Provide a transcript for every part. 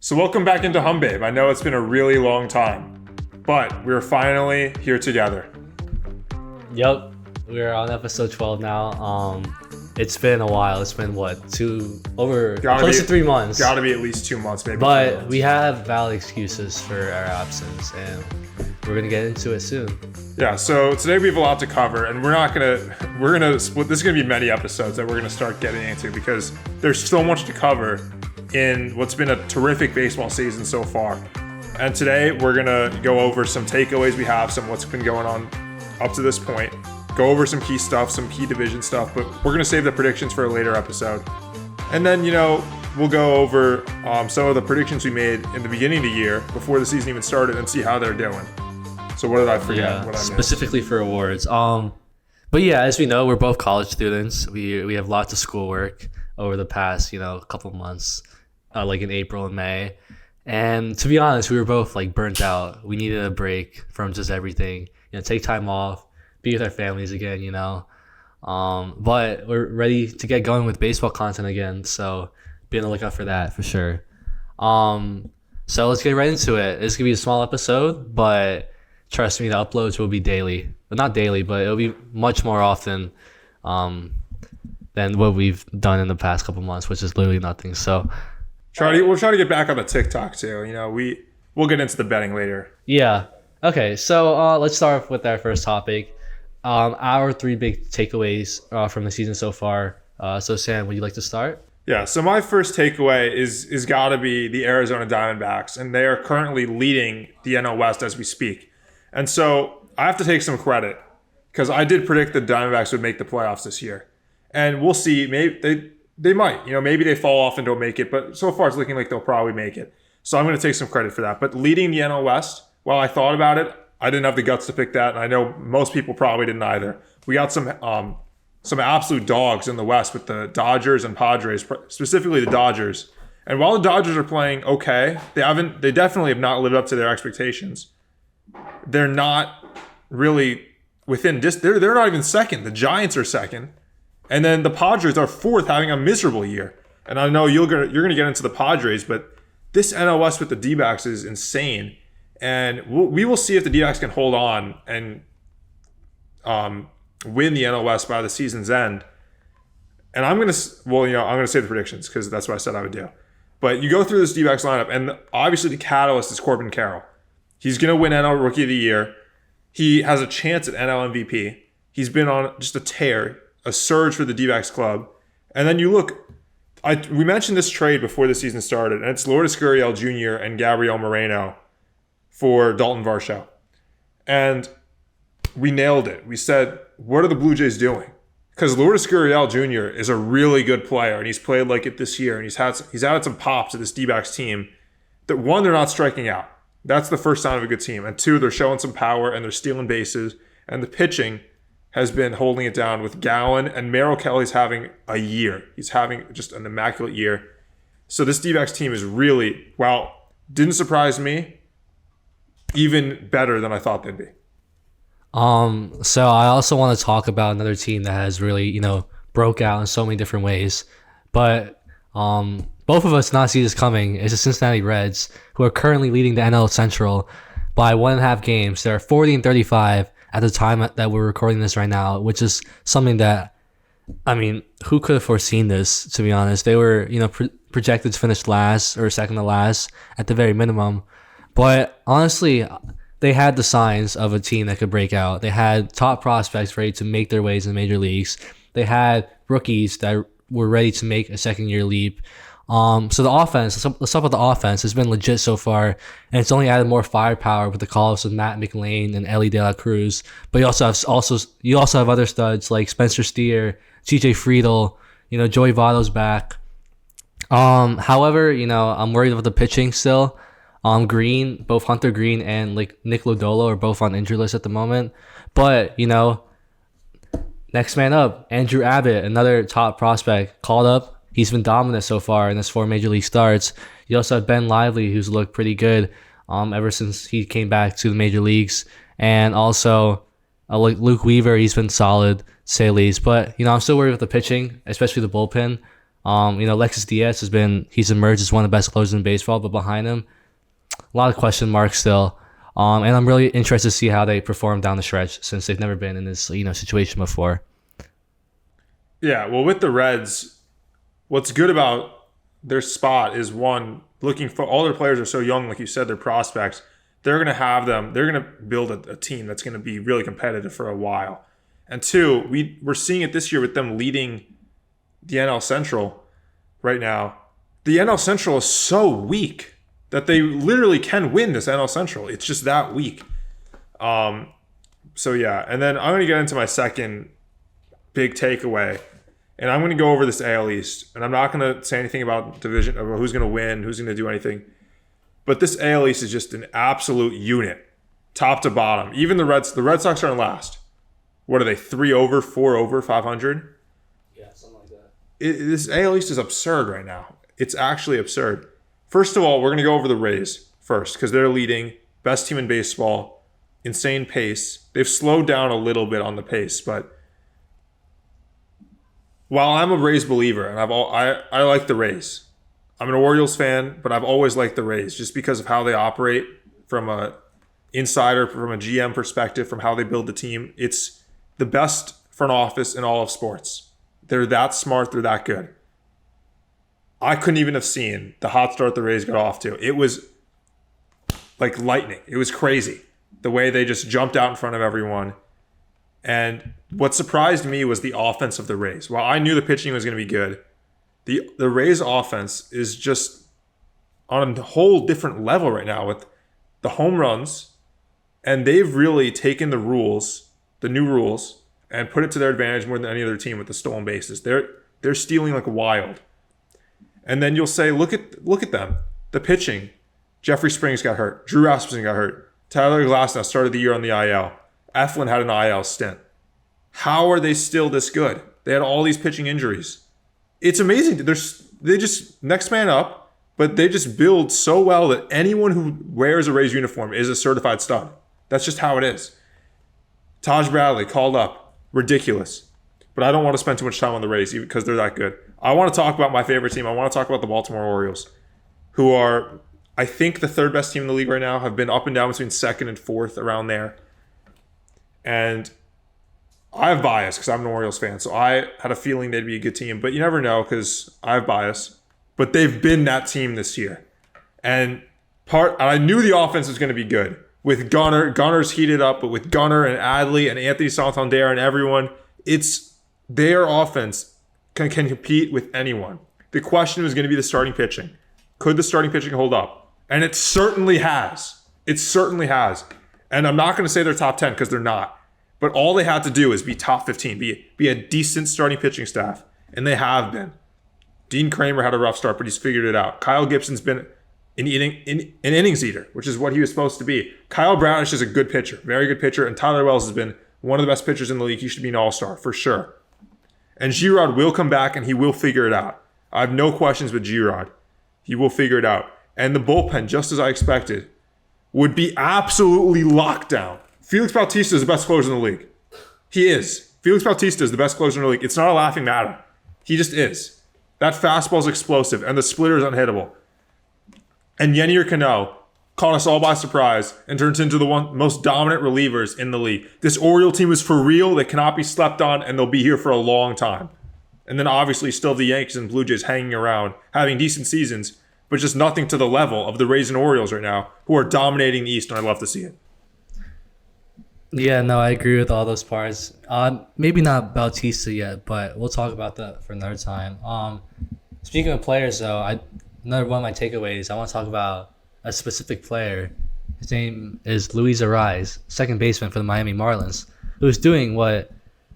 So welcome back into Humbabe. I know it's been a really long time, but we're finally here together. Yep, we're on episode 12 now. It's been a while. It's been close to 3 months. Gotta be at least 2 months, maybe. But we have valid excuses for our absence, and we're gonna get into it soon. Yeah. So today we have a lot to cover, and we're gonna split. This is gonna be many episodes that we're gonna start getting into because there's so much to cover in what's been a terrific baseball season so far. And today we're gonna go over some takeaways we have, some what's been going on up to this point, go over some key stuff, some key division stuff, but we're gonna save the predictions for a later episode. And then, we'll go over some of the predictions we made in the beginning of the year before the season even started and see how they're doing. So what did I forget? Yeah, what I specifically for awards. But yeah, as we know, we're both college students. We have lots of schoolwork over the past, couple months. Like in April and May. And to be honest, we were both burnt out. We needed a break from just everything. Take time off, be with our families again, But we're ready to get going with baseball content again. So be on the lookout for that for sure. So let's get right into it. It's gonna be a small episode, but trust me, the uploads will be daily. Well, not daily, but it'll be much more often than what we've done in the past couple months, which is literally nothing. So we'll try to get back on the TikTok too. We'll get into the betting later. Yeah. Okay. So let's start off with our first topic. Our 3 big takeaways from the season so far. So Sam, would you like to start? Yeah. So my first takeaway is got to be the Arizona Diamondbacks, and they are currently leading the NL West as we speak. And so I have to take some credit because I did predict the Diamondbacks would make the playoffs this year, and we'll see. Maybe they might, maybe they fall off and don't make it, but so far it's looking like they'll probably make it. So I'm going to take some credit for that. But leading the NL West, while I thought about it, I didn't have the guts to pick that, and I know most people probably didn't either. We got some absolute dogs in the West with the Dodgers and Padres, specifically the Dodgers. And while the Dodgers are playing okay, they definitely have not lived up to their expectations. They're not really within they're not even second. The Giants are second. And then the Padres are fourth, having a miserable year. And I know you're gonna get into the Padres, but this NL West with the dbacks is insane. And we will see if the dbacks can hold on and win the NL West by the season's end. And I'm gonna say the predictions because that's what I said I would do. But you go through this dbacks lineup, and obviously the catalyst is Corbin Carroll. He's gonna win NL Rookie of the Year. He has a chance at NL MVP. He's been on just a tear. A surge for the D-backs club. And then you look, we mentioned this trade before the season started, and it's Lourdes Gurriel Jr. and Gabriel Moreno for Dalton Varsho. And we nailed it. We said, what are the Blue Jays doing? Because Lourdes Gurriel Jr. is a really good player, and he's played like it this year, and he's added some pop to this D-backs team. That one, they're not striking out. That's the first sign of a good team. And 2, they're showing some power, and they're stealing bases, and the pitching has been holding it down with Gowan, and Merrill Kelly's having a year. He's having just an immaculate year. So this D-backs team is really, didn't surprise me, even better than I thought they'd be. So I also want to talk about another team that has really, broke out in so many different ways. But both of us not see this coming. It's the Cincinnati Reds, who are currently leading the NL Central by 1.5 games. They're 40-35. At the time that we're recording this right now, which is something that, who could have foreseen this, to be honest? They were, projected to finish last or second to last at the very minimum. But honestly, they had the signs of a team that could break out. They had top prospects ready to make their ways in the major leagues. They had rookies that were ready to make a second-year leap. So the offense, let's talk about the offense. It's been legit so far, and it's only added more firepower with the calls of Matt McLain and Ellie De La Cruz. But you also have other studs like Spencer Steer, TJ Friedel, Joey Votto's back. However, I'm worried about the pitching still. Green, both Hunter Green and Nick Lodolo are both on injury list at the moment. But next man up, Andrew Abbott, another top prospect, called up. He's been dominant so far in his 4 major league starts. You also have Ben Lively, who's looked pretty good ever since he came back to the major leagues. And also Luke Weaver, he's been solid, to say the least. But, I'm still worried with the pitching, especially the bullpen. Alexis Diaz he's emerged as one of the best closers in baseball, but behind him, a lot of question marks still. And I'm really interested to see how they perform down the stretch since they've never been in this, situation before. Yeah, well, with the Reds, what's good about their spot is, one, looking for all their players are so young, like you said, they're prospects. They're going to have them. They're going to build a team that's going to be really competitive for a while. And two, we're seeing it this year with them leading the NL Central right now. The NL Central is so weak that they literally can win this NL Central. It's just that weak. So yeah, and then I'm going to get into my second big takeaway, and I'm going to go over this AL East, and I'm not going to say anything about division, about who's going to win, who's going to do anything. But this AL East is just an absolute unit, top to bottom. Even the Red Sox are in last. What are they, 3 over, 4 over, 500? Yeah, something like that. This AL East is absurd right now. It's actually absurd. First of all, we're going to go over the Rays first because they're leading, best team in baseball, insane pace. They've slowed down a little bit on the pace, but while I'm a Rays believer and I like the Rays, I'm an Orioles fan, but I've always liked the Rays just because of how they operate from a insider, from a GM perspective, from how they build the team. It's the best front office in all of sports. They're that smart. They're that good. I couldn't even have seen the hot start the Rays got off to. It was like lightning. It was crazy the way they just jumped out in front of everyone. And what surprised me was the offense of the Rays. While I knew the pitching was going to be good, the Rays offense is just on a whole different level right now with the home runs. And they've really taken the new rules, and put it to their advantage more than any other team with the stolen bases. They're stealing like wild. And then you'll say, look at them. The pitching. Jeffrey Springs got hurt. Drew Rasmussen got hurt. Tyler Glasnow started the year on the IL. Eflin had an IL stint. How are they still this good? They had all these pitching injuries. It's amazing. They just next man up, but they just build so well that anyone who wears a Rays uniform is a certified stud. That's just how it is. Taj Bradley called up. Ridiculous. But I don't want to spend too much time on the Rays because they're that good. I want to talk about my favorite team. I want to talk about the Baltimore Orioles, who are, I think, the third best team in the league right now, have been up and down between second and fourth, around there. And I have bias because I'm an Orioles fan, so I had a feeling they'd be a good team. But you never know because I have bias. But they've been that team this year. And I knew the offense was going to be good. With Gunner's heated up, but with Gunner and Adley and Anthony Santander and everyone, their offense can compete with anyone. The question was going to be the starting pitching. Could the starting pitching hold up? And it certainly has. It certainly has. And I'm not going to say they're top 10 because they're not. But all they had to do is be top 15, be a decent starting pitching staff. And they have been. Dean Kramer had a rough start, but he's figured it out. Kyle Gibson's been an innings eater, which is what he was supposed to be. Kyle Brownish is a good pitcher, very good pitcher. And Tyler Wells has been one of the best pitchers in the league. He should be an all-star for sure. And G-Rod will come back and he will figure it out. I have no questions with G-Rod. He will figure it out. And the bullpen, just as I expected, would be absolutely locked down. Felix Bautista is the best closer in the league. He is. Felix Bautista is the best closer in the league. It's not a laughing matter. He just is. That fastball is explosive and the splitter is unhittable. And Yennier Cano caught us all by surprise and turns into the most dominant relievers in the league. This Oriole team is for real. They cannot be slept on, and they'll be here for a long time. And then obviously still the Yankees and Blue Jays hanging around, having decent seasons, but just nothing to the level of the Rays and Orioles right now, who are dominating the East, and I love to see it. Yeah, no, I agree with all those parts. Maybe not Bautista yet, but we'll talk about that for another time. Speaking of players, though, another one of my takeaways, I want to talk about a specific player. His name is Luis Arraez, second baseman for the Miami Marlins, who's doing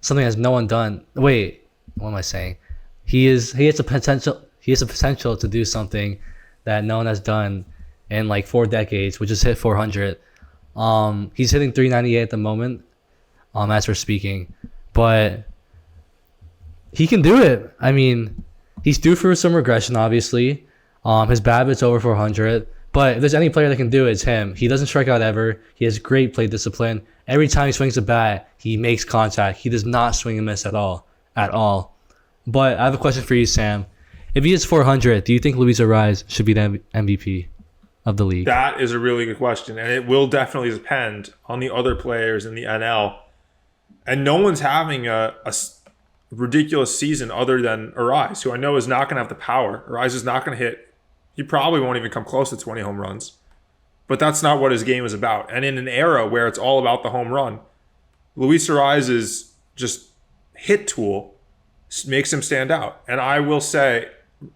something has no one done. Wait, what am I saying? He has the potential to do something that no one has done in like 4 decades, which is hit 400. He's hitting 398 at the moment, as we're speaking, but he can do it. I mean, he's due for some regression, obviously. His BABIP's over 400, but if there's any player that can do it, it's him. He doesn't strike out ever. He has great plate discipline. Every time he swings a bat, he makes contact. He does not swing and miss at all. But I have a question for you, Sam. If he hits 400, do you think Luis Arraez should be the MVP of the league? That is a really good question, and it will definitely depend on the other players in the NL. And no one's having a ridiculous season other than Arraez, who I know is not going to have the power. Arraez is not going to hit. He probably won't even come close to 20 home runs. But that's not what his game is about. And in an era where it's all about the home run, Luis Arraez's just hit tool makes him stand out. And I will say,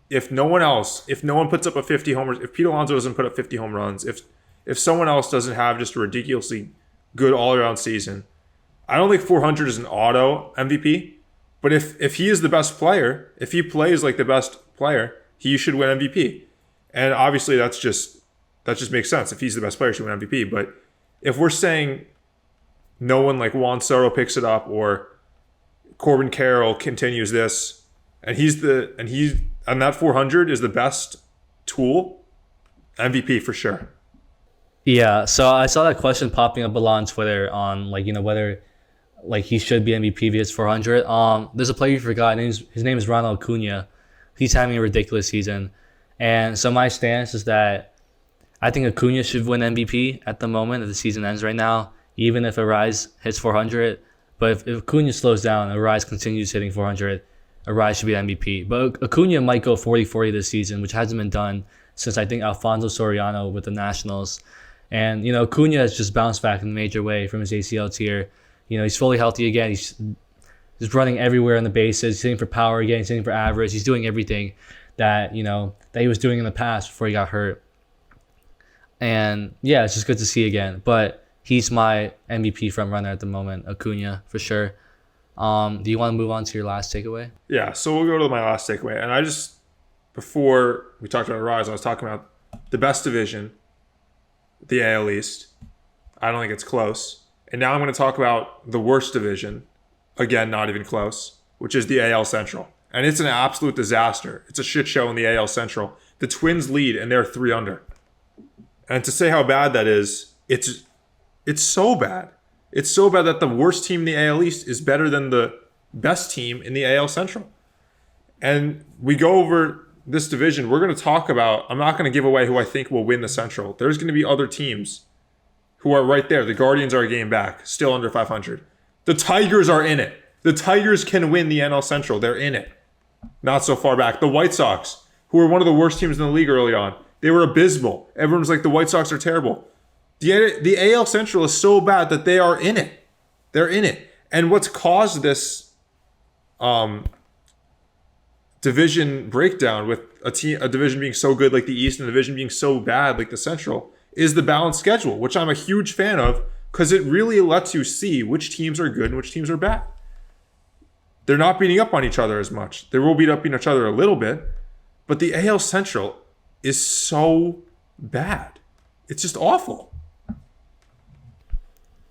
if no one puts up a 50 homers, if Pete Alonso doesn't put up 50 home runs, if someone else doesn't have just a ridiculously good all-around season, I don't think 400 is an auto MVP. But if he is the best player, if he plays like the best player, he should win MVP. And obviously that just makes sense. If he's the best player, he should win MVP. But if we're saying no one like Juan Soto picks it up or Corbin Carroll continues this, and that 400 is the best tool, MVP for sure. Yeah, so I saw that question popping up a lot on Twitter on whether he should be MVP if he hits 400. There's a player you forgot. His name is Ronald Acuna. He's having a ridiculous season. And so my stance is that I think Acuna should win MVP at the moment that the season ends right now, even if Arraez hits 400. But if Acuna slows down and Arraez continues hitting 400, Arraez should be the MVP. But Acuna might go 40-40 this season, which hasn't been done since I think Alfonso Soriano with the Nationals. And, Acuna has just bounced back in a major way from his ACL tear. He's fully healthy again. He's running everywhere on the bases. He's hitting for power again. He's hitting for average. He's doing everything that he was doing in the past before he got hurt. And yeah, it's just good to see again. But he's my MVP front runner at the moment, Acuna, for sure. Do you want to move on to your last takeaway? Yeah, so we'll go to my last takeaway. And before we talked about Arraez, I was talking about the best division, the AL East. I don't think it's close. And now I'm going to talk about the worst division, again, not even close, which is the AL Central. And it's an absolute disaster. It's a shit show in the AL Central. The Twins lead, and they're 3 under. And to say how bad that is, it's so bad. It's so bad that the worst team in the AL East is better than the best team in the AL Central. And we go over this division. We're going to talk about, I'm not going to give away who I think will win the Central. There's going to be other teams who are right there. The Guardians are a game back, still under 500. The Tigers are in it. The Tigers can win the NL Central. They're in it. Not so far back. The White Sox, who were one of the worst teams in the league early on, they were abysmal. Everyone was like, the White Sox are terrible. The AL Central is so bad that they are in it. They're in it. And what's caused this division breakdown with a division being so good like the East and a division being so bad like the Central is the balanced schedule, which I'm a huge fan of because it really lets you see which teams are good and which teams are bad. They're not beating up on each other as much. They will beat up on each other a little bit, but the AL Central is so bad. It's just awful.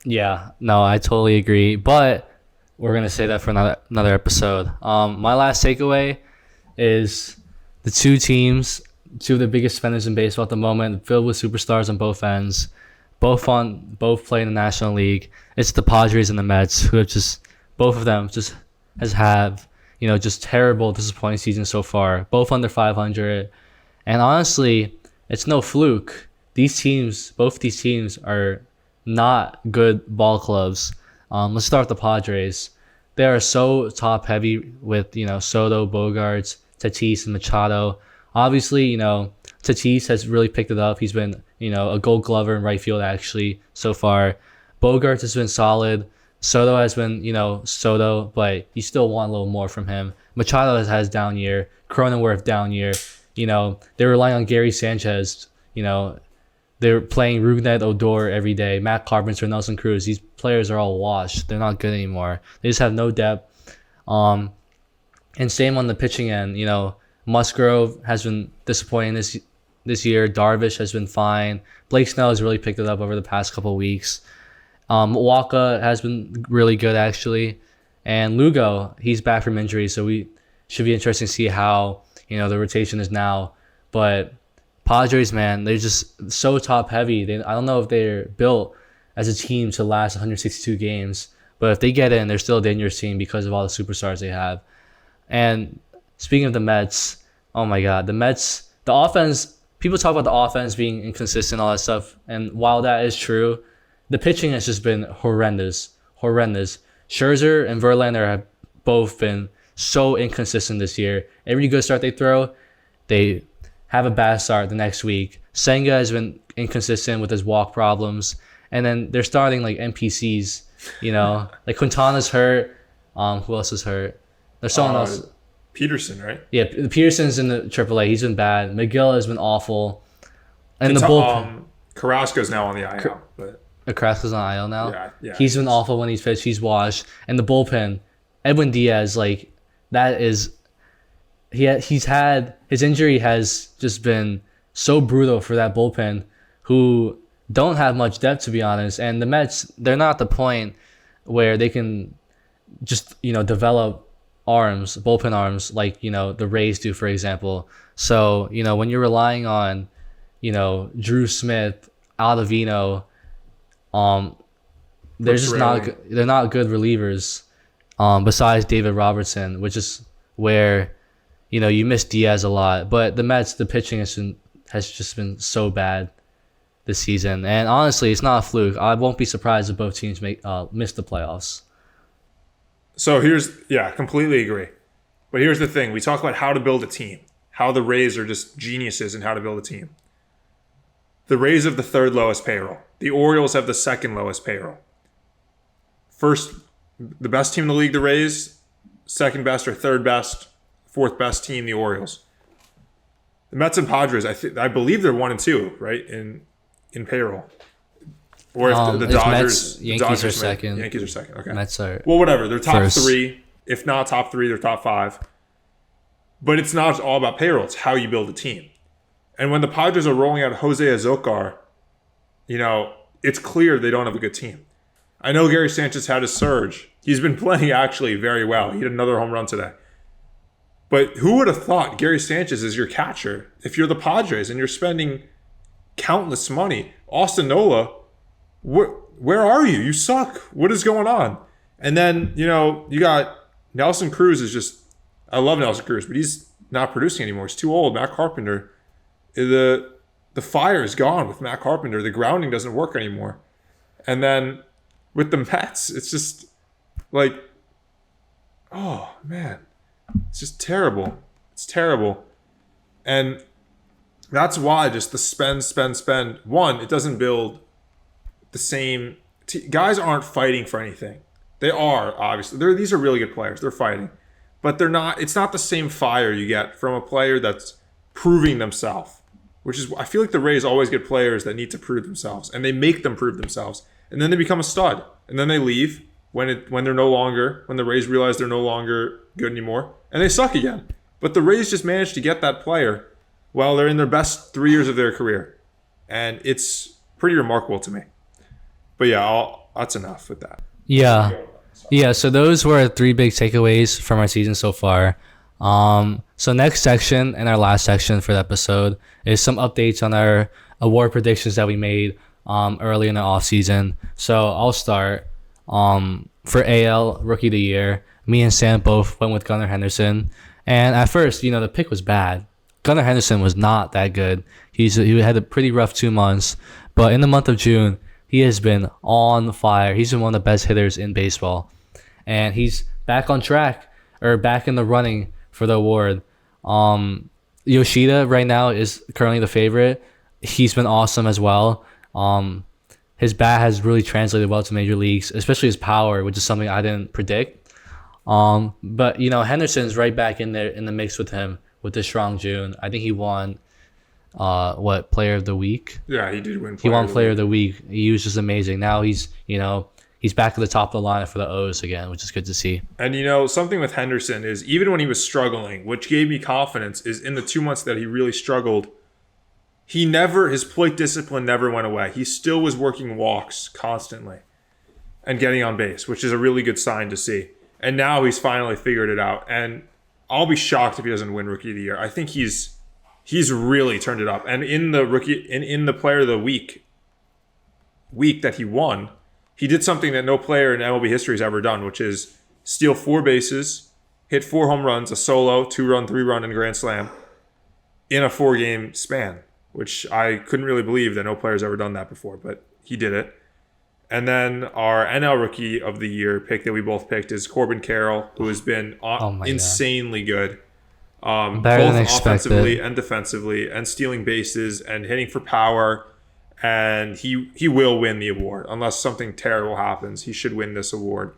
Yeah, no, I totally agree. But we're going to say that for another episode. My last takeaway is the two of the biggest spenders in baseball at the moment, filled with superstars on both ends, both play in the National League. It's the Padres and the Mets, who have both of them have just terrible, disappointing seasons so far, both under 500. And honestly, it's no fluke. Both these teams are not good ball clubs. Let's start with the Padres. They are so top heavy with Soto, Bogarts, Tatis, and Machado. Obviously, Tatis has really picked it up. He's been a Gold Glover in right field actually so far. Bogarts has been solid. Soto has been Soto, but you still want a little more from him. Machado has had his down year. Cronenworth down year. They're relying on Gary Sanchez. They're playing Rougned Odor every day. Matt Carpenter, Nelson Cruz. These players are all washed. They're not good anymore. They just have no depth. And same on the pitching end. Musgrove has been disappointing this year. Darvish has been fine. Blake Snell has really picked it up over the past couple of weeks. Waka has been really good actually. And Lugo, he's back from injury, so we should be interesting to see how the rotation is now. But Padres, man, they're just so top heavy. I don't know if they're built as a team to last 162 games, but if they get in, they're still a dangerous team because of all the superstars they have. And speaking of the Mets, Oh my God, the Mets, the offense. People talk about the offense being inconsistent, all that stuff, and while that is true, the pitching has just been horrendous. Scherzer and Verlander have both been so inconsistent this year. Every good start they throw, they have a bad start the next week. Senga has been inconsistent with his walk problems, and then they're starting like NPCs. Like Quintana's hurt. Who else is hurt? There's someone else. Peterson, right? Yeah, Peterson's in the AAA. He's been bad. McGill has been awful. And the bullpen. Carrasco's now on the IL. But Carrasco's on IL now? Yeah. He's been awful when he's pitched. He's washed. And the bullpen, Edwin Diaz, like, that is... He's had... His injury has just been so brutal for that bullpen, who don't have much depth, to be honest. And the Mets, they're not at the point where they can just, develop bullpen arms, like, the Rays do, for example. So, when you're relying on, Drew Smith, Ottavino, they're just they're not good relievers, besides David Robertson, which is where, you miss Diaz a lot. But the Mets, the pitching has just been so bad this season. And honestly, it's not a fluke. I won't be surprised if both teams miss the playoffs. So completely agree. But here's the thing. We talk about how to build a team, how the Rays are just geniuses in how to build a team. The Rays have the third lowest payroll. The Orioles have the second lowest payroll. First, the best team in the league, the Rays. Second best or third best, fourth best team, the Orioles. The Mets and Padres, I believe they're 1 and 2, right, in payroll. Or if the Dodgers, Yankees are second. Yankees are second. Okay. Mets are whatever. They're top first. 3. If not top 3, they're top 5. But it's not all about payroll. It's how you build a team. And when the Padres are rolling out Jose Azocar, it's clear they don't have a good team. I know Gary Sanchez had a surge. He's been playing actually very well. He hit another home run today. But who would have thought Gary Sanchez is your catcher if you're the Padres and you're spending countless money? Austin Nola, where are you? You suck. What is going on? And then, you got Nelson Cruz is just, I love Nelson Cruz, but he's not producing anymore. He's too old. Matt Carpenter, the fire is gone with Matt Carpenter. The grounding doesn't work anymore. And then with the Mets, it's just like, oh, man. It's just terrible. It's terrible. And that's why just the spend. One, it doesn't build the same... Guys aren't fighting for anything. They are, obviously. These are really good players. They're fighting. But they're not. It's not the same fire you get from a player that's proving themselves. Which is, I feel like the Rays always get players that need to prove themselves. And they make them prove themselves. And then they become a stud. And then they leave when the Rays realize they're no longer good anymore. And they suck again. But the Rays just managed to get that player while they're in their best 3 years of their career. And it's pretty remarkable to me. But yeah, that's enough with that. Yeah, so those were 3 big takeaways from our season so far. So next section and our last section for the episode is some updates on our award predictions that we made early in the off season. So I'll start. For AL Rookie of the Year, me and Sam both went with Gunnar Henderson. And at first, the pick was bad. Gunnar Henderson was not that good. He had a pretty rough 2 months. But in the month of June, he has been on fire. He's been one of the best hitters in baseball. And he's back on track, or back in the running for the award. Yoshida right now is currently the favorite. He's been awesome as well. His bat has really translated well to major leagues, especially his power, which is something I didn't predict. But Henderson's right back in there in the mix with him with this strong June. I think he won Player of the Week? Yeah, he did win. He won Player of the Week. He was just amazing. Now he's back at the top of the lineup for the O's again, which is good to see. And something with Henderson is even when he was struggling, which gave me confidence, is in the 2 months that he really struggled, his plate discipline never went away. He still was working walks constantly and getting on base, which is a really good sign to see. And now he's finally figured it out. And I'll be shocked if he doesn't win Rookie of the Year. I think he's really turned it up. And in the Player of the Week that he won, he did something that no player in MLB history has ever done, which is steal 4 bases, hit 4 home runs, a solo, 2-run, 3-run, and grand slam, in a 4-game span, which I couldn't really believe that no player's ever done that before, but he did it. And then our NL Rookie of the Year pick that we both picked is Corbin Carroll, who has been insanely good. Both offensively and defensively, and stealing bases and hitting for power. And he will win the award. Unless something terrible happens, he should win this award.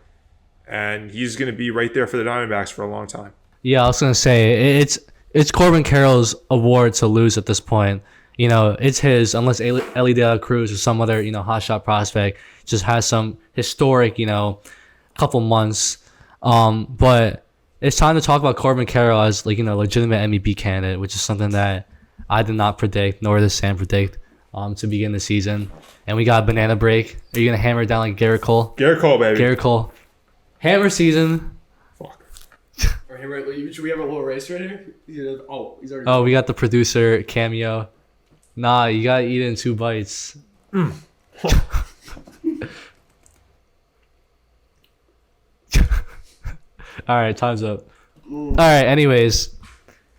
And he's going to be right there for the Diamondbacks for a long time. Yeah, I was going to say, it's Corbin Carroll's award to lose at this point. It's his, unless Ellie De La Cruz or some other, hotshot prospect just has some historic, couple months. But it's time to talk about Corbin Carroll as, legitimate MVP candidate, which is something that I did not predict, nor did Sam predict, to begin the season. And we got a banana break. Are you going to hammer it down like Garrett Cole? Garrett Cole, baby. Garrett Cole. Hammer season. Fuck. Should we have a little race right here? He's already. Oh, we got the producer cameo. Nah, you gotta eat it in 2 bites. All right, time's up. All right, anyways.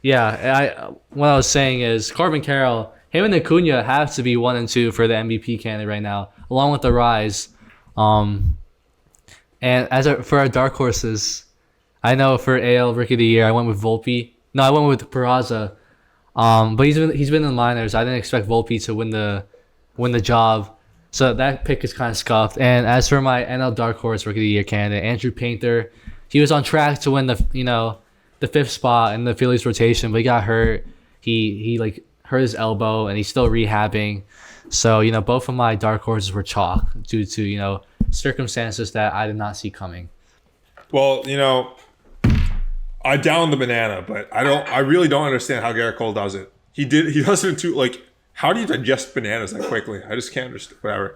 Yeah, what I was saying is Corbin Carroll, him and Acuna have to be 1 and 2 for the MVP candidate right now, along with the Rise. And for our dark horses, I know for AL Rookie of the Year, I went with Volpe. No, I went with Peraza. But he's been in the minors. I didn't expect Volpe to win the job, so that pick is kind of scuffed. And as for my NL Dark Horse Rookie of the Year candidate, Andrew Painter, he was on track to win the 5th spot in the Phillies rotation, but he got hurt. He hurt his elbow, and he's still rehabbing. So both of my dark horses were chalk due to circumstances that I did not see coming. Well, I downed the banana, but I really don't understand how Garrett Cole does it. He does it too. How do you digest bananas that quickly? I just can't understand.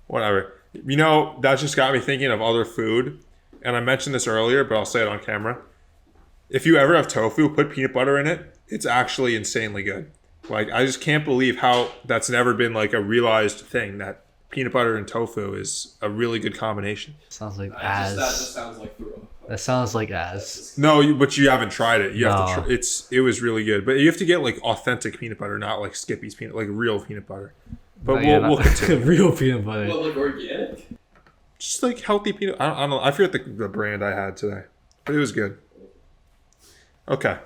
Whatever. That just got me thinking of other food. And I mentioned this earlier, but I'll say it on camera. If you ever have tofu, put peanut butter in it. It's actually insanely good. I just can't believe how that's never been a realized thing, that peanut butter and tofu is a really good combination. Sounds like that just sounds like throw up. That sounds like ass. No, but you haven't tried it. You have to try. It was really good, but you have to get authentic peanut butter, not Skippy's peanut, real peanut butter. But we'll continue. Real peanut butter. What, organic? Just healthy peanut. I don't know. I forget the brand I had today, but it was good. Okay.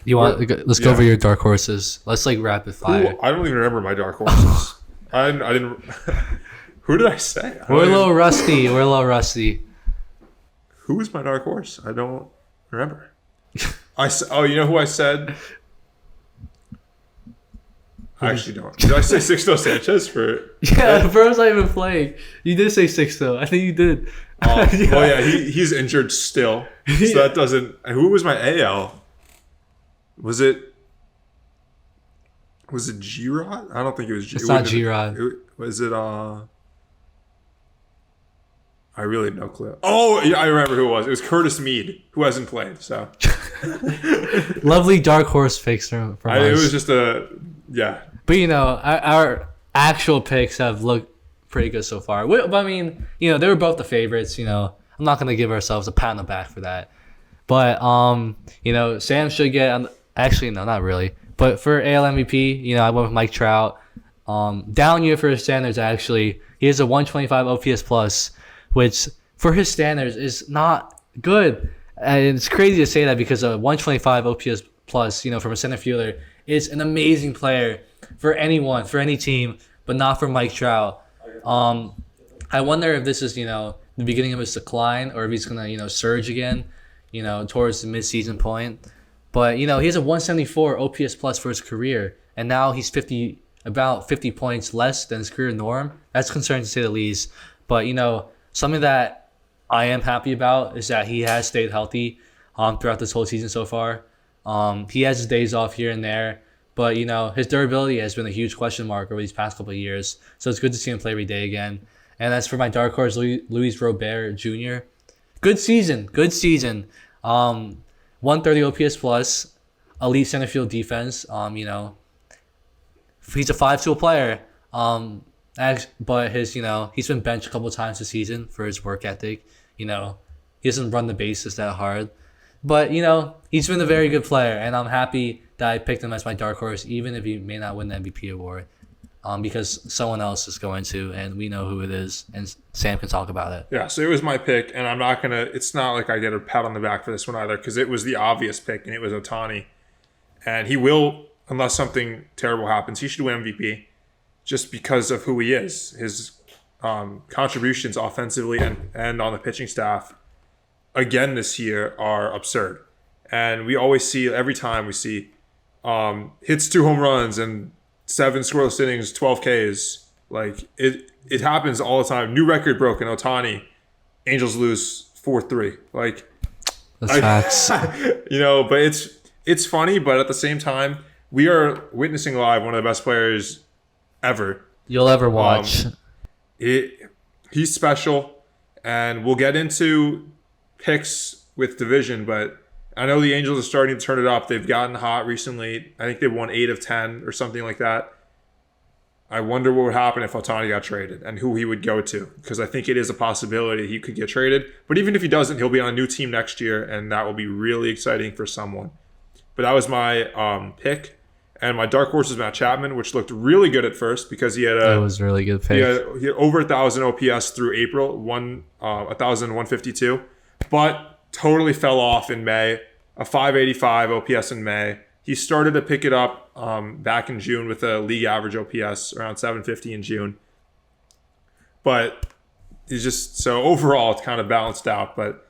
Let's go over your dark horses. Let's rapid fire. I don't even remember my dark horses. I didn't. Who did I say? We're a little rusty. Who was my dark horse? I don't remember. You know who I said? I actually don't. Did I say Sixto Sanchez for? Yeah, bro's not even playing. You did say Sixto. I think you did. Well, yeah, he's injured still, so that doesn't. Who was my AL? Was it G-Rod? I don't think it was G-Rod. It's not G-Rod. Was it I really have no clue. Oh, yeah, I remember who it was. It was Curtis Mead, who hasn't played. So lovely dark horse picks from us. It was just yeah. But our actual picks have looked pretty good so far. But I mean, they were both the favorites. I'm not gonna give ourselves a pat on the back for that. But Sam should get. Actually, no, not really. But for AL MVP, I went with Mike Trout. Down year for his standards. Actually, he has a 125 OPS plus, which for his standards is not good. And it's crazy to say that because a 125 OPS plus, from a center fielder, is an amazing player for anyone, for any team, but not for Mike Trout. I wonder if this is, the beginning of his decline, or if he's gonna, surge again, towards the midseason point. But he has a 174 OPS plus for his career, and now he's about 50 points less than his career norm. That's concerning to say the least. But something that I am happy about is that he has stayed healthy throughout this whole season so far. He has his days off here and there, but his durability has been a huge question mark over these past couple of years. So it's good to see him play every day again. And as for my dark horse, Luis Robert Jr., good season. 130 OPS plus, elite center field defense. He's a 5-tool player. But his, he's been benched a couple of times this season for his work ethic. He doesn't run the bases that hard. But, he's been a very good player, and I'm happy that I picked him as my dark horse, even if he may not win the MVP award. Because someone else is going to, and we know who it is, and Sam can talk about it. Yeah, so it was my pick, and I'm not going to – it's not like I get a pat on the back for this one either, because it was the obvious pick, and it was Ohtani. And he will, unless something terrible happens, he should win MVP just because of who he is. His contributions offensively and on the pitching staff, again this year, are absurd. And we always see – every time we see hits 2 home runs and – 7 scoreless innings, 12 Ks. Like, it happens all the time. New record broken, Ohtani. Angels lose 4-3. Like, that's facts. But it's funny, but at the same time, we are witnessing live one of the best players ever. You'll ever watch. He's special, and we'll get into picks with division, but I know the Angels are starting to turn it up. They've gotten hot recently. I think they've won 8 of 10 or something like that. I wonder what would happen if Ohtani got traded and who he would go to, because I think it is a possibility he could get traded. But even if he doesn't, he'll be on a new team next year, and that will be really exciting for someone. But that was my pick. And my dark horse is Matt Chapman, which looked really good at first because he had That was a really good pick. He had over 1,000 OPS through April, 1,152. But totally fell off in May, a 585 OPS in May. He started to pick it up back in June with a league average OPS around 750 in June. But he's just, so overall it's kind of balanced out, but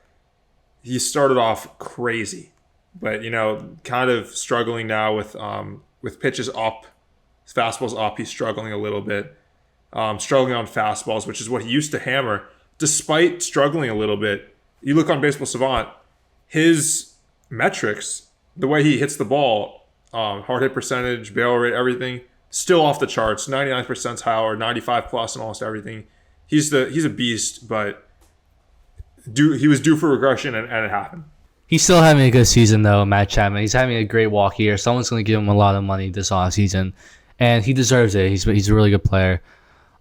he started off crazy. But, kind of struggling now with pitches up, his fastball's up, he's struggling a little bit. Struggling on fastballs, which is what he used to hammer, despite struggling a little bit. You look on Baseball Savant, his metrics, the way he hits the ball, hard hit percentage, barrel rate, everything, still off the charts. 99th percentile or 95 plus in almost everything. He's a beast, but he was due for regression, and it happened. He's still having a good season, though, Matt Chapman. He's having a great walk year. Someone's going to give him a lot of money this offseason, and he deserves it. He's a really good player.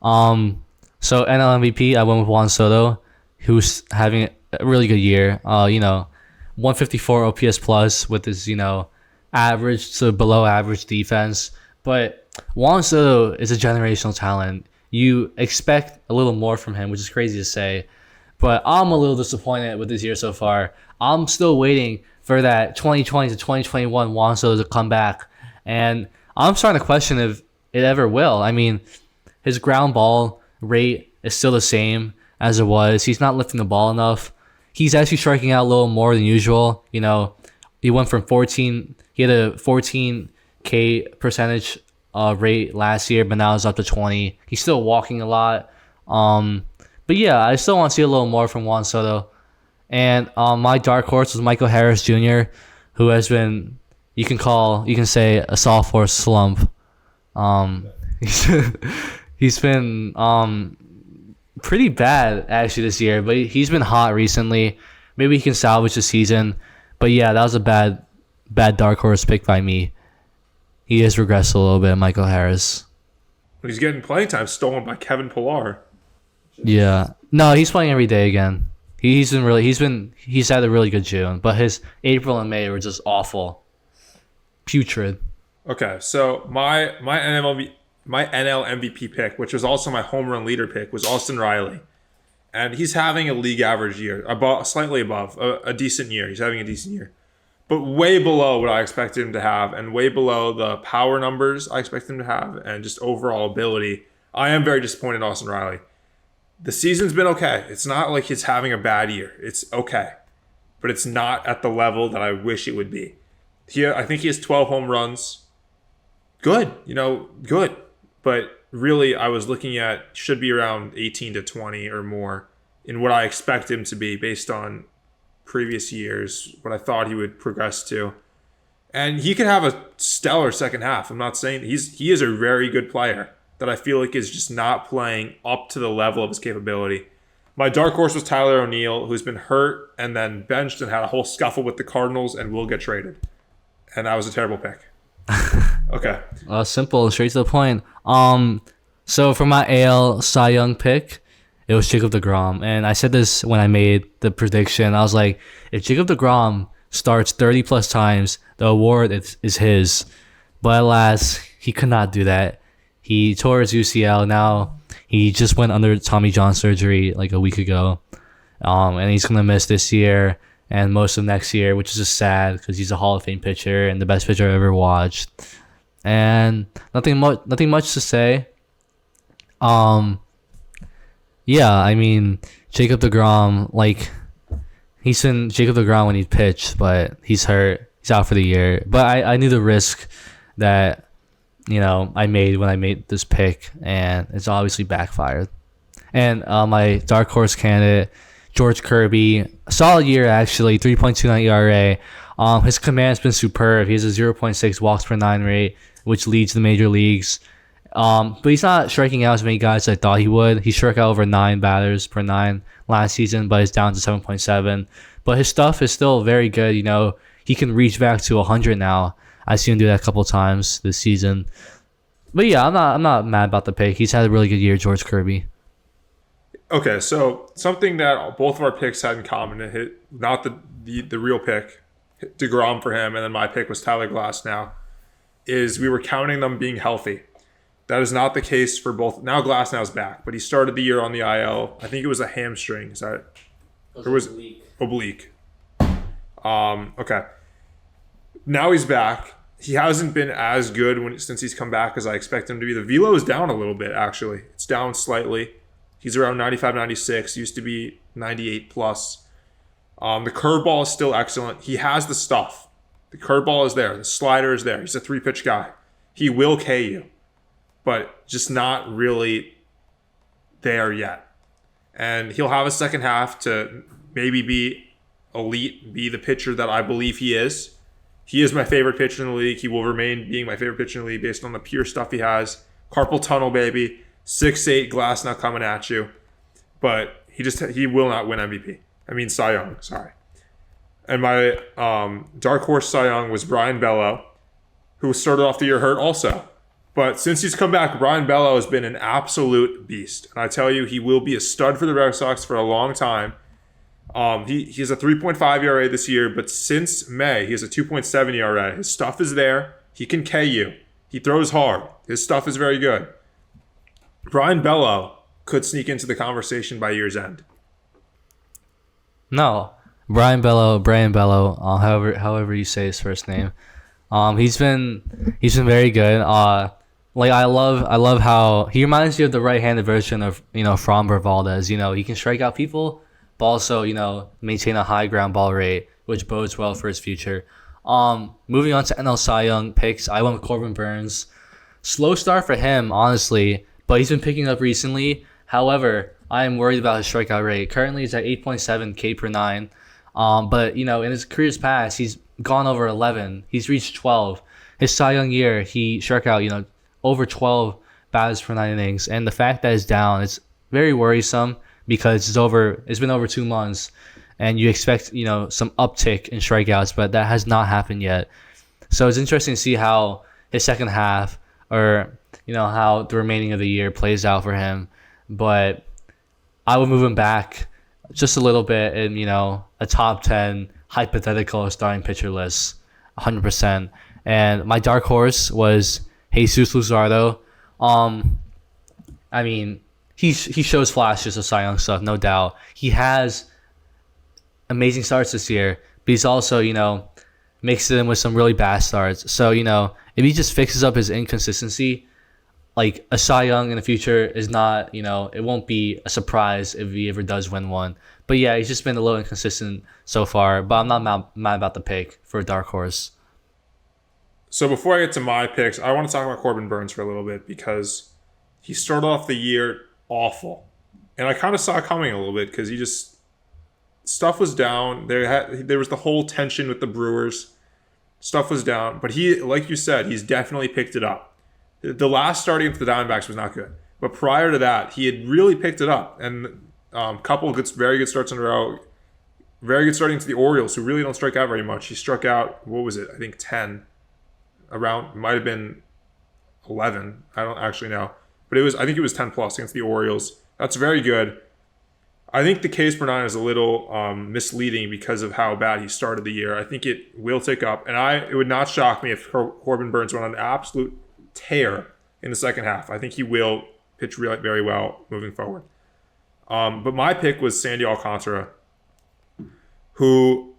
So NL MVP, I went with Juan Soto, who's having a really good year. 154 OPS plus with his, average to below average defense. But Juan Soto is a generational talent. You expect a little more from him, which is crazy to say. But I'm a little disappointed with this year so far. I'm still waiting for that 2020 to 2021 Juan Soto to come back. And I'm starting to question if it ever will. I mean, his ground ball rate is still the same as it was. He's not lifting the ball enough. He's actually striking out a little more than usual. He went from 14. He had a 14K percentage rate last year, but now it's up to 20. He's still walking a lot. But yeah, I still want to see a little more from Juan Soto. And my dark horse was Michael Harris Jr., who has been, you can say, a sophomore slump. He's been pretty bad actually this year, but he's been hot recently. Maybe he can salvage the season. But yeah, that was a bad dark horse pick by me. He has regressed a little bit, Michael Harris. But he's getting playing time stolen by Kevin Pillar. Yeah. No, he's playing every day again. He's had a really good June, but his April and May were just awful. Putrid. Okay, so my NL MVP pick, which was also my home run leader pick, was Austin Riley. And he's having a league average year, slightly above, a decent year. He's having a decent year. But way below what I expected him to have, and way below the power numbers I expected him to have, and just overall ability. I am very disappointed in Austin Riley. The season's been okay. It's not like he's having a bad year. It's okay. But it's not at the level that I wish it would be. I think he has 12 home runs. Good. Good. But really, I was looking at should be around 18 to 20 or more in what I expect him to be based on previous years, what I thought he would progress to. And he could have a stellar second half. I'm not saying he is a very good player that I feel like is just not playing up to the level of his capability. My dark horse was Tyler O'Neill, who's been hurt and then benched and had a whole scuffle with the Cardinals and will get traded. And that was a terrible pick. Okay. Simple, straight to the point. So for my AL Cy Young pick, it was Jacob deGrom. And I said this when I made the prediction. I was like, if Jacob deGrom starts 30 plus times, the award is his. But alas, he could not do that. He tore his UCL. Now he just went under Tommy John surgery like a week ago. And he's going to miss this year and most of next year, which is just sad because he's a Hall of Fame pitcher and the best pitcher I've ever watched. And nothing much to say. Yeah, I mean, Jacob deGrom, like, he's been Jacob deGrom when he pitched, but he's hurt. He's out for the year. But I knew the risk that, I made when I made this pick, and it's obviously backfired. And my dark horse candidate, George Kirby, solid year actually, 3.29 ERA. His command's been superb. He has a 0.6 walks per 9 rate, which leads the major leagues. But he's not striking out as many guys as I thought he would. He struck out over 9 batters per 9 last season, but he's down to 7.7. But his stuff is still very good. He can reach back to 100 now. I've seen him do that a couple times this season. But yeah, I'm not mad about the pick. He's had a really good year, George Kirby. Okay, so something that both of our picks had in common, not the real pick, DeGrom for him, and then my pick was Tyler Glasnow, is we were counting them being healthy. That is not the case for both. Now Glasnow's back, but he started the year on the IL. I think it was a hamstring. Is that? It was oblique. Okay. Now he's back. He hasn't been as good since he's come back as I expect him to be. The velo is down a little bit, actually. It's down slightly. He's around 95, 96. Used to be 98 plus. The curveball is still excellent. He has the stuff. The curveball is there. The slider is there. He's a 3-pitch guy. He will K you, but just not really there yet. And he'll have a second half to maybe be elite, be the pitcher that I believe he is. He is my favorite pitcher in the league. He will remain being my favorite pitcher in the league based on the pure stuff he has. Carpal tunnel, baby. 6'8", Glasnow coming at you. But he will not win MVP. I mean Cy Young, sorry. And my dark horse Cy Young was Brian Bello, who started off the year hurt also. But since he's come back, Brian Bello has been an absolute beast. And I tell you, he will be a stud for the Red Sox for a long time. He has a 3.5 ERA this year, but since May, he has a 2.7 ERA. His stuff is there. He can K you. He throws hard. His stuff is very good. Brian Bello could sneak into the conversation by year's end. No, Brian Bello, however you say his first name. He's been very good. Like I love how he reminds you of the right-handed version of Framber Valdez. He can strike out people, but also maintain a high ground ball rate, which bodes well for his future. Moving on to NL Cy Young picks, I went with Corbin Burns. Slow start for him, honestly, but he's been picking up recently. However, I am worried about his strikeout rate. Currently, he's at 8.7 K per 9. But in his career's past, he's gone over 11. He's reached 12. His Cy Young year, he struck out over 12 batters per 9 innings, and the fact that it's down, it's very worrisome because it's been over 2 months, and you expect some uptick in strikeouts, but that has not happened yet. So it's interesting to see how his second half, or how the remaining of the year plays out for him. But I would move him back just a little bit in a top 10 hypothetical starting pitcher list, 100%. And my dark horse was Jesus Luzardo. I mean, he shows flashes of Cy Young stuff, no doubt. He has amazing starts this year, but he's also mixed it in with some really bad starts. So if he just fixes up his inconsistency, like a Cy Young in the future is not, it won't be a surprise if he ever does win one. But yeah, he's just been a little inconsistent so far. But I'm not mad about the pick for a dark horse. So before I get to my picks, I want to talk about Corbin Burns for a little bit because he started off the year awful. And I kind of saw it coming a little bit because stuff was down. There was the whole tension with the Brewers. Stuff was down. But he, like you said, he's definitely picked it up. The last starting for the Diamondbacks was not good. But prior to that, he had really picked it up. And couple of very good starts in a row. Very good starting to the Orioles, who really don't strike out very much. He struck out, what was it? I think 10. Around, might have been 11. I don't actually know. But I think it was 10 plus against the Orioles. That's very good. I think the case per 9 is a little misleading because of how bad he started the year. I think it will tick up, and it would not shock me if Corbin Burns went on an absolute tear in the second half. I think he will pitch very well moving forward. But my pick was Sandy Alcantara, who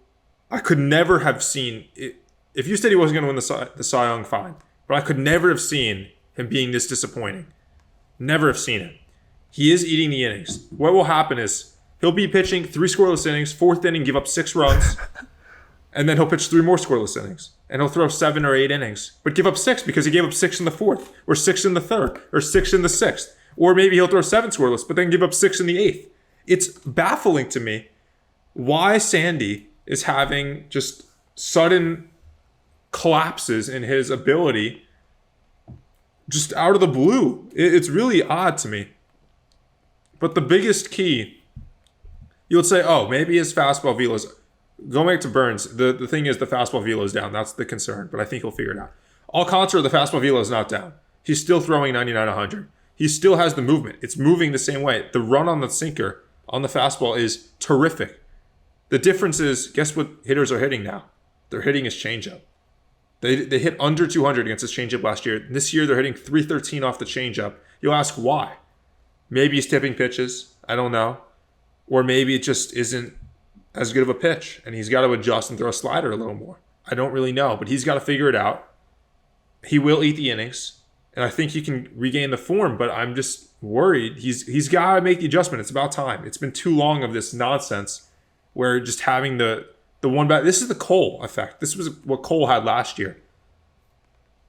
I could never have seen. If you said he wasn't going to win the Cy Young, fine. But I could never have seen him being this disappointing. Never have seen it. He is eating the innings. What will happen is he'll be pitching 3 scoreless innings, 4th inning, give up 6 runs, and then he'll pitch 3 more scoreless innings. And he'll throw 7 or 8 innings, but give up 6 because he gave up 6 in the 4th, or 6 in the 3rd, or 6 in the 6th. Or maybe he'll throw 7 scoreless, but then give up 6 in the 8th. It's baffling to me why Sandy is having just sudden collapses in his ability just out of the blue. It's really odd to me. But the biggest key, you would say, oh, maybe his fastball velo's. Going back to Burns, the thing is the fastball velo is down. That's the concern, but I think he'll figure it out. Alcantara, the fastball velo is not down. He's still throwing 99, 100. He still has the movement. It's moving the same way. The run on the sinker on the fastball is terrific. The difference is, guess what hitters are hitting now? They're hitting his changeup. They hit under 200 against his changeup last year. This year, they're hitting 313 off the changeup. You'll ask why. Maybe he's tipping pitches. I don't know. Or maybe it just isn't as good of a pitch, and he's got to adjust and throw a slider a little more. I don't really know, but he's got to figure it out. He will eat the innings, and I think he can regain the form, but I'm just worried. He's got to make the adjustment. It's about time. It's been too long of this nonsense where just having the one bat. This is the Cole effect. This was what Cole had last year.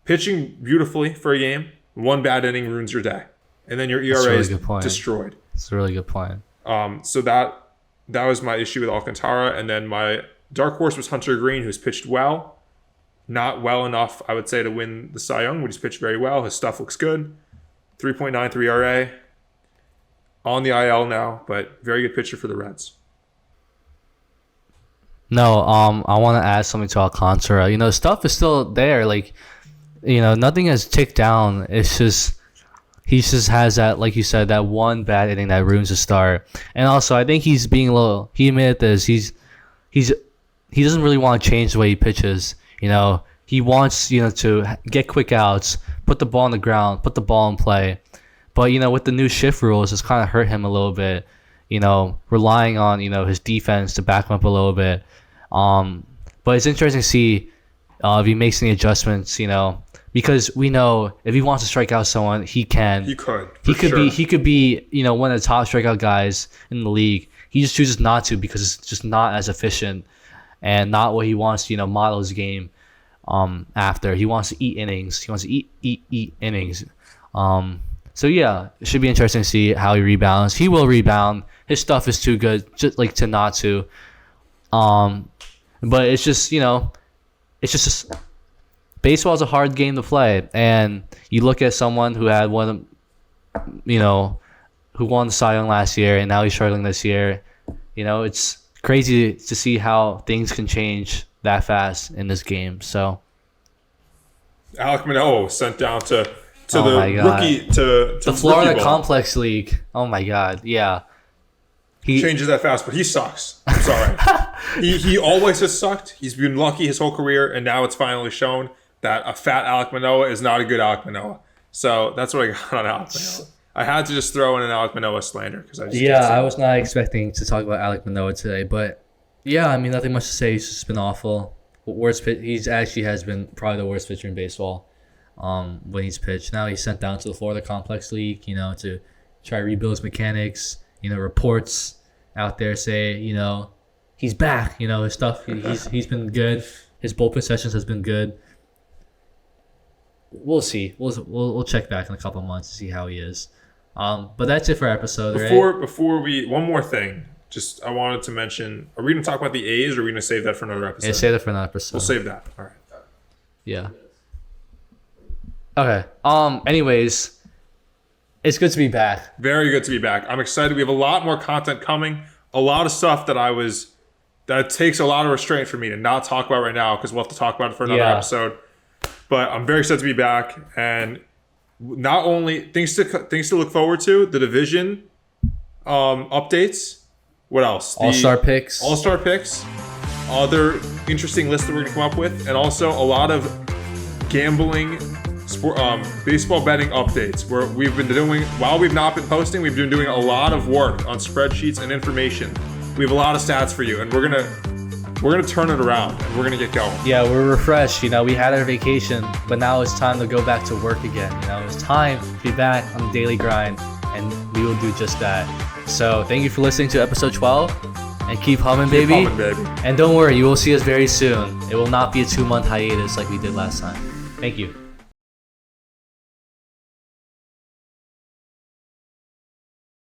Pitching beautifully for a game, one bad inning ruins your day, and then your ERA is destroyed. It's a really good point. So that was my issue with Alcantara, and then my dark horse was Hunter Green, who's pitched well, not well enough, I would say, to win the Cy Young, but he's pitched very well. His stuff looks good. 3.93 ERA, on the IL now, but very good pitcher for the Reds. No, I want to add something to Alcantara. Stuff is still there. Like, nothing has ticked down. It's just he just has that, like you said, that one bad inning that ruins the start. And also, I think he's being a little. He admitted this. He doesn't really want to change the way he pitches. He wants to get quick outs, put the ball on the ground, put the ball in play. But with the new shift rules, it's kind of hurt him a little bit. Relying on his defense to back him up a little bit. But it's interesting to see if he makes any adjustments. Because we know if he wants to strike out someone, he can. He could. He could be one of the top strikeout guys in the league. He just chooses not to because it's just not as efficient and not what he wants to model his game after. He wants to eat innings. He wants to eat innings. So yeah, it should be interesting to see how he rebounds. He will rebound. His stuff is too good, just like to not to. But it's just baseball is a hard game to play, and you look at someone who had who won the Cy Young last year, and now he's struggling this year. It's crazy to see how things can change that fast in this game. So, Alek Manoah was sent down to the rookie to the Florida Complex League. Oh my God, yeah. He changes that fast, but he sucks. I'm sorry. he always has sucked. He's been lucky his whole career, and now it's finally shown that a fat Alek Manoah is not a good Alek Manoah. So that's what I got on Alek Manoah. I had to just throw in an Alek Manoah slander because I was not expecting to talk about Alek Manoah today, but yeah, I mean nothing much to say. He's just been awful. He's actually has been probably the worst pitcher in baseball. When he's pitched, now he's sent down to the Florida Complex League, to try to rebuild his mechanics. Reports out there say, he's back. His stuff. He's been good. His bullpen sessions has been good. We'll see. We'll check back in a couple of months to see how he is. But that's it for our episode. Before we one more thing. Just I wanted to mention. Are we going to talk about the A's, or are we going to save that for another episode? Yeah, save that for another episode. We'll save that. All right. Yeah. Okay. Anyways, it's good to be back. Very good to be back. I'm excited. We have a lot more content coming. A lot of stuff that takes a lot of restraint for me to not talk about right now because we'll have to talk about it for another episode. But I'm very excited to be back, and not only things to look forward to, the division updates. What else? All-star picks. All-star picks. Other interesting lists that we're going to come up with. And also a lot of gambling, baseball betting updates. Where we've been doing, while we've not been posting, we've been doing a lot of work on spreadsheets and information. We have a lot of stats for you. And we're gonna turn it around. And we're going to get going. Yeah, we're refreshed. You know, we had our vacation, but now it's time to go back to work again. You know, it's time to be back on the daily grind, and we will do just that. So thank you for listening to episode 12, and keep humming, baby. Keep humming, baby. And don't worry, you will see us very soon. It will not be a 2-month hiatus like we did last time. Thank you.